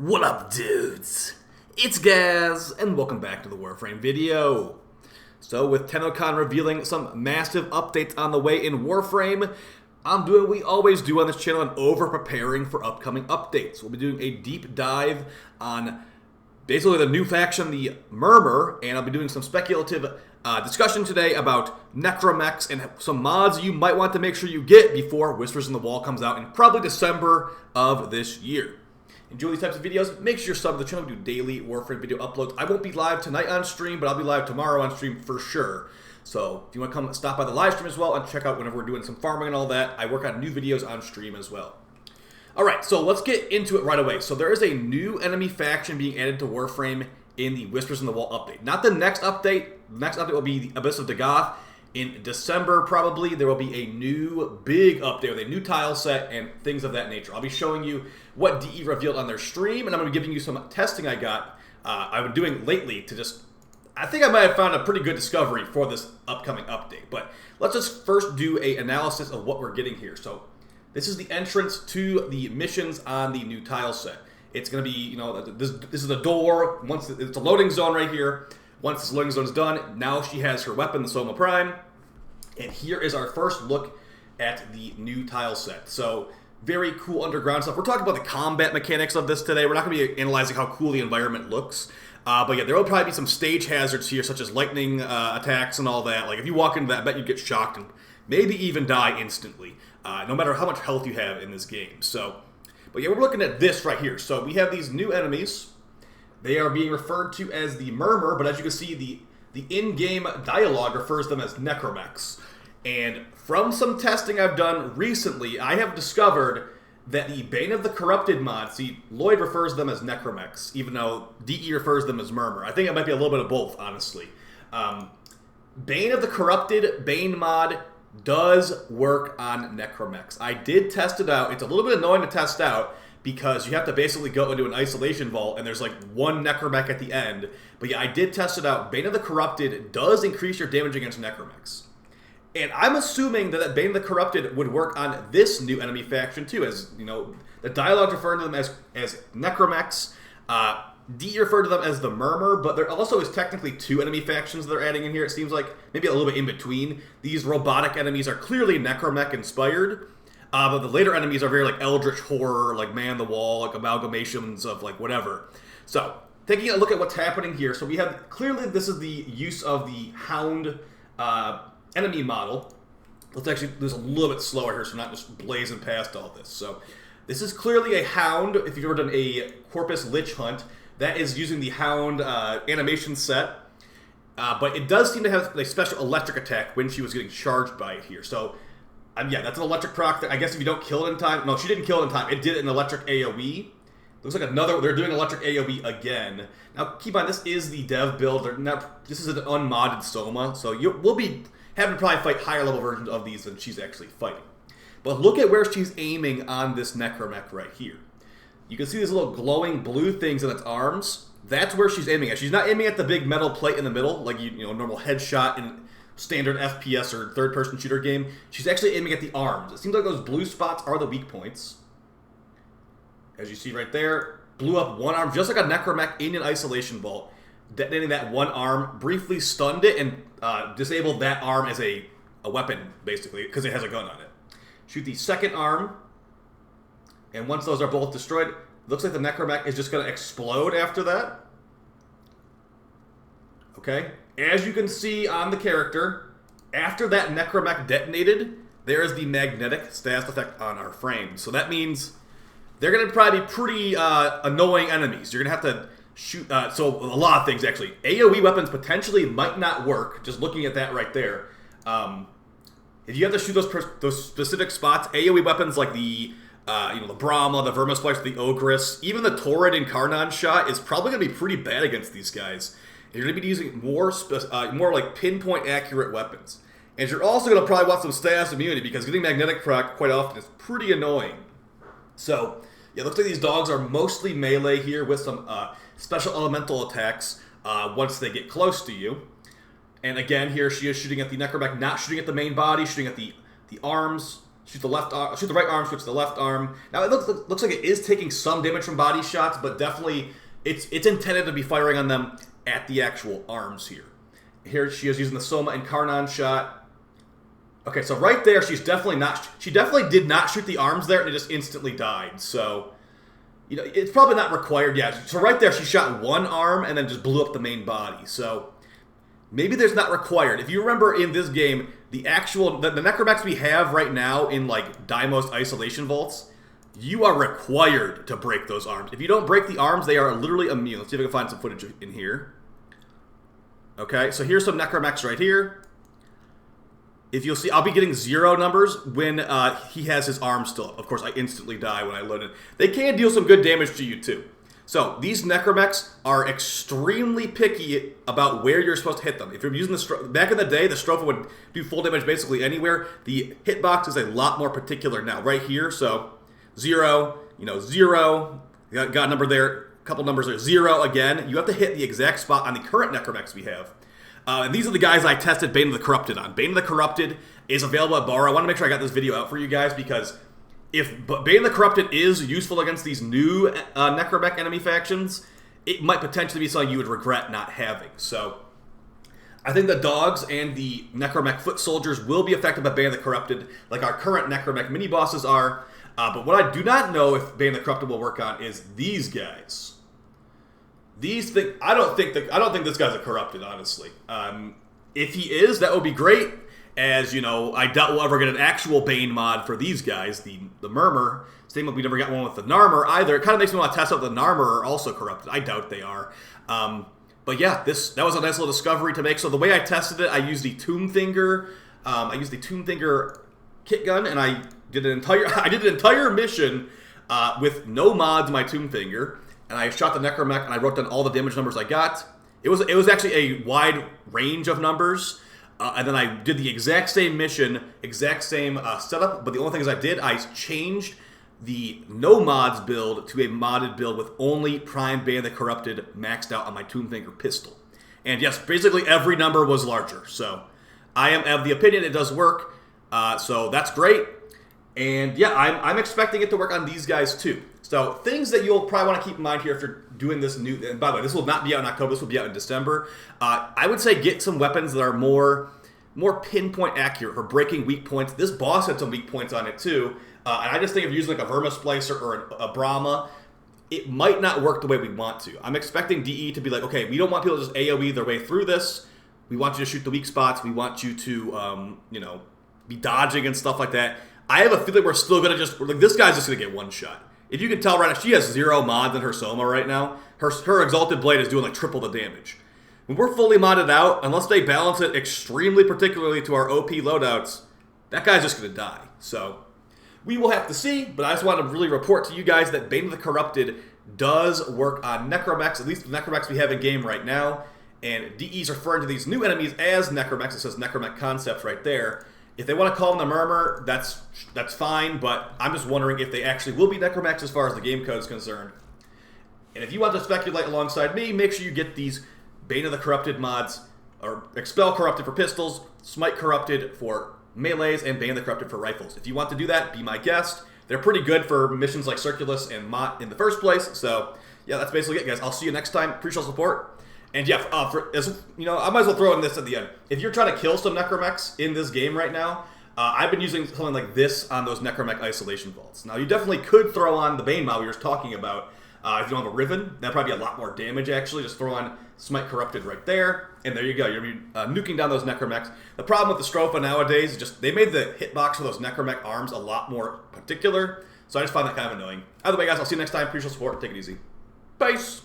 What up, dudes? It's Gaz, and welcome back to the Warframe video. So, with tennocon revealing some massive updates on the way in Warframe, I'm doing what we always do on this channel and over-preparing for upcoming updates. We'll be doing a deep dive on basically the new faction, the Murmur, and I'll be doing some speculative discussion today about necramechs and some mods you might want to make sure you get before Whispers in the Wall comes out in probably December of this year. Enjoy these types of videos. Make sure you're subbed to the channel. We do daily Warframe video uploads. I won't be live tonight on stream, but I'll be live tomorrow on stream for sure. So if you want to come stop by the live stream as well and check out whenever we're doing some farming and all that, I work on new videos on stream as well. Alright, so let's get into it right away. So there is a new enemy faction being added to Warframe in the Whispers in the Wall update. Not the next update. The next update will be the Abyss of Dagoth. In December, probably, there will be a new big update with a new tile set and things of that nature. I'll be showing you what DE revealed on their stream, and I'm going to be giving you some testing I've been doing lately to just... I think I might have found a pretty good discovery for this upcoming update. But let's just first do an analysis of what we're getting here. So this is the entrance to the missions on the new tile set. It's going to be, you know, this is the door. Once it's a loading zone right here. Once this loading zone is done, now she has her weapon, the Soma Prime. And here is our first look at the new tile set. So, very cool underground stuff. We're talking about the combat mechanics of this today. We're not going to be analyzing how cool the environment looks. But yeah, there will probably be some stage hazards here, such as lightning attacks and all that. Like, if you walk into that, I bet you'd get shocked and maybe even die instantly, no matter how much health you have in this game. So, but yeah, we're looking at this right here. So, we have these new enemies. They are being referred to as the Murmur, but as you can see, the in-game dialogue refers to them as necramechs. And from some testing I've done recently, I have discovered that the Bane of the Corrupted mod, see, Lloyd refers to them as necramechs, even though DE refers to them as Murmur. I think it might be a little bit of both, honestly. Bane of the Corrupted Bane mod does work on necramechs. I did test it out. It's a little bit annoying to test out, because you have to basically go into an isolation vault, and there's like one necramech at the end. But yeah, I did test it out. Bane of the Corrupted does increase your damage against necramechs. And I'm assuming that Bane of the Corrupted would work on this new enemy faction too, as, you know, the dialogue referring to them as necramechs. DE referred to them as the Murmur, but there also is technically two enemy factions they're adding in here. It seems like maybe a little bit in between. These robotic enemies are clearly necramech inspired. But the later enemies are very, like, eldritch horror, like man-the-wall, like amalgamations of, like, whatever. So, taking a look at what's happening here. So we have, clearly this is the use of the Hound enemy model. Let's actually do this a little bit slower here so we're not just blazing past all this. So, this is clearly a Hound. If you've ever done a Corpus Lich Hunt, that is using the Hound animation set. But it does seem to have a special electric attack when she was getting charged by it here. So, yeah, that's an electric proc that I guess if you don't kill it in time... No, she didn't kill it in time. It did an electric AoE. Looks like another... They're doing electric AoE again. Now, keep in mind, this is the dev build. This is an unmodded Soma, so we'll be having to probably fight higher level versions of these than she's actually fighting. But look at where she's aiming on this necramech right here. You can see these little glowing blue things in its arms. That's where she's aiming at. She's not aiming at the big metal plate in the middle, like you know, normal headshot in standard FPS or third-person shooter game. She's actually aiming at the arms. It seems like those blue spots are the weak points. As you see right there, blew up one arm, just like a necramech in an isolation vault, detonating that one arm, briefly stunned it, and disabled that arm as a weapon, basically, because it has a gun on it. Shoot the second arm, and once those are both destroyed, looks like the necramech is just going to explode after that. Okay? As you can see on the character, after that necramech detonated, there is the magnetic status effect on our frame. So that means they're going to probably be pretty annoying enemies. You're going to have to shoot... so a lot of things, actually. AoE weapons potentially might not work, just looking at that right there. If you have to shoot those specific spots, AoE weapons like the... the Brahma, the Vermisplice, the Ogress, even the Torrid and Karnan shot is probably going to be pretty bad against these guys. You're going to be using more like pinpoint accurate weapons. And you're also going to probably want some status immunity, because getting magnetic proc quite often is pretty annoying. So, yeah, it looks like these dogs are mostly melee here with some special elemental attacks once they get close to you. And again, here she is shooting at the necramech, not shooting at the main body, shooting at the arms. shoot the left arm, shoot the right arm, switch to the left arm. Now it looks like it is taking some damage from body shots, but definitely it's intended to be firing on them at the actual arms here. Here she is using the Soma and Karnan shot. Okay, so right there, she definitely did not shoot the arms there, and it just instantly died. So, you know, it's probably not required yet. So right there, she shot one arm and then just blew up the main body. So maybe there's not required. If you remember in this game, the necramechs we have right now in like Daimos isolation vaults, you are required to break those arms. If you don't break the arms, they are literally immune. Let's see if I can find some footage in here. Okay, so here's some necramechs right here. If you'll see, I'll be getting 0 numbers when he has his arm still up. Of course, I instantly die when I load it. They can deal some good damage to you, too. So, these necramechs are extremely picky about where you're supposed to hit them. If you're using the back in the day, the Stropha would do full damage basically anywhere. The hitbox is a lot more particular now. Right here, so 0, 0, got a number there, a couple numbers there, 0 again. You have to hit the exact spot on the current necramechs we have. And these are the guys I tested Bane of the Corrupted on. Bane of the Corrupted is available at Bar. I want to make sure I got this video out for you guys because if Bane of the Corrupted is useful against these new necramech enemy factions, it might potentially be something you would regret not having. So I think the dogs and the necramech foot soldiers will be affected by Bane of the Corrupted like our current necramech mini-bosses are. But what I do not know if Bane of the Corrupted will work on is these guys. These things, I don't think this guy's a corrupted, honestly. If he is, that would be great. As you know, I doubt we'll ever get an actual Bane mod for these guys, the murmur. Same like we never got one with the Narmer either. It kind of makes me want to test out the Narmer are also corrupted. I doubt they are. But yeah, that was a nice little discovery to make. So the way I tested it, I used the Tombfinger. I used the Tombfinger kit gun, and I did an entire mission with no mods in my Tombfinger. And I shot the necramech, and I wrote down all the damage numbers I got. It was actually a wide range of numbers. And then I did the exact same mission, exact same setup. But the only thing is I changed the no mods build to a modded build with only Prime Bane of the Corrupted maxed out on my Tombfinger pistol. And yes, basically every number was larger. So I am of the opinion it does work. So that's great. And yeah, I'm expecting it to work on these guys too. So things that you'll probably want to keep in mind here if you're doing this new, and by the way, this will not be out in October, this will be out in December. I would say get some weapons that are more pinpoint accurate for breaking weak points. This boss had some weak points on it too. And I just think of using like a Vermisplicer or a Brahma, it might not work the way we want to. I'm expecting DE to be like, okay, we don't want people to just AoE their way through this. We want you to shoot the weak spots. We want you to, be dodging and stuff like that. I have a feeling we're still going to like, this guy's just going to get one shot. If you can tell right now, she has 0 mods in her Soma right now. Her Exalted Blade is doing like triple the damage. When we're fully modded out, unless they balance it extremely particularly to our OP loadouts, that guy's just going to die. So we will have to see, but I just want to really report to you guys that Bane of the Corrupted does work on necramechs, at least the necramechs we have in game right now. And DE's referring to these new enemies as necramechs. It says necramech concept right there. If they want to call them the Murmur, that's fine, but I'm just wondering if they actually will be necramechs as far as the game code is concerned. And if you want to speculate alongside me, make sure you get these Bane of the Corrupted mods, or Expel Corrupted for pistols, Smite Corrupted for melees, and Bane of the Corrupted for rifles. If you want to do that, be my guest. They're pretty good for missions like Circulus and Mott in the first place, so yeah, that's basically it, guys. I'll see you next time. Appreciate the support. And yeah, I might as well throw in this at the end. If you're trying to kill some necramechs in this game right now, I've been using something like this on those necramech isolation vaults. Now, you definitely could throw on the Bane mod we were just talking about. If you don't have a Riven, that'd probably be a lot more damage, actually. Just throw on Smite Corrupted right there, and there you go. You're nuking down those necramechs. The problem with the Stropha nowadays is just they made the hitbox for those necramech arms a lot more particular, so I just find that kind of annoying. Either way, guys, I'll see you next time. Appreciate the support. Take it easy. Peace!